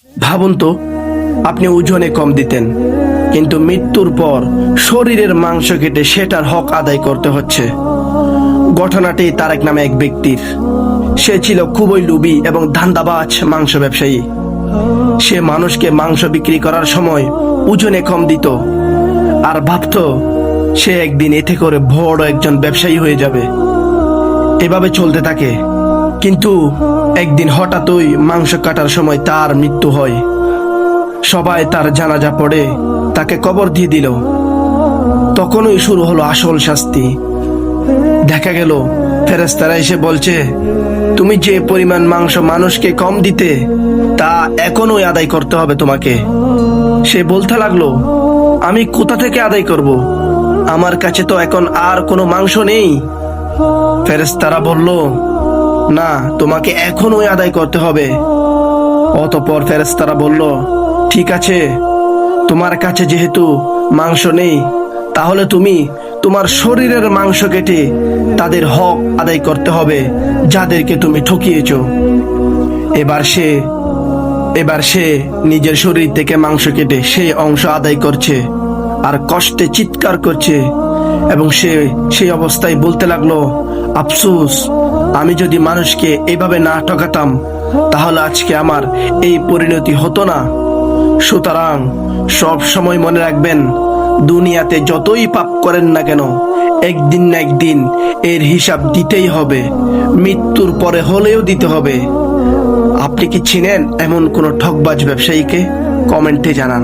ভাবুন তো, আপনি ওজনে কম দিতেন, কিন্তু মৃত্যুর পর শরীরের মাংস কেটে সেটার হক আদায় করতে হচ্ছে। ঘটনাটি তারেক নামে এক ব্যক্তির। সে ছিল খুবই লোভী এবং ধান্দাবাজ মাংস ব্যবসায়ী। সে মানুষকে মাংস বিক্রি করার সময় ওজনে কম দিত আর ভাবতো সে একদিন এতে করে বড় একজন ব্যবসায়ী হয়ে যাবে। এভাবে চলতে থাকে, কিন্তু একদিন হঠাৎই মাংস কাটার সময় তার মৃত্যু হয়। সবাই তার জানাজা পড়ে তাকে কবর দিয়ে দিল। তখনই শুরু হলো আসল শাস্তি। দেখা গেল ফেরেশতারা এসে বলছে, তুমি যে পরিমাণ মাংস মানুষকে কম দিতে তা এখনই আদায় করতে হবে তোমাকে। সে বলতে লাগলো, আমি কোথা থেকে আদায় করব? আমার কাছে তো এখন আর কোনো মাংস নেই। ফেরেশতারা বলল, না, তোমাকে এখনই আদায় করতে হবে। অতঃপর ফেরেশতারা বলল, ঠিক আছে, তোমার কাছে যেহেতু মাংস নেই, তাহলে তুমি তোমার শরীরের মাংস কেটে তাদের হক আদায় করতে হবে যাদেরকে তুমি ঠকিয়েছো। এবার সে নিজের শরীর থেকে মাংস কেটে সেই অংশ আদায় করছে আর কষ্টে চিৎকার করছে, এবং সে সেই অবস্থায় বলতে লাগলো, আফসোস, আমি যদি মানুষকে এভাবে না ঠকাতাম তাহলে আজকে আমার এই পরিণতি হতো না। সুতরাং সব সময় মনে রাখবেন, দুনিয়াতে যতই পাপ করেন না কেন, একদিন না একদিন এর হিসাব দিতেই হবে। মৃত্যুর পরে হলেও দিতে হবে। আপনি কি চিনেন এমন কোনো ঠকবাজ ব্যবসায়ীকে? কমেন্টে জানান।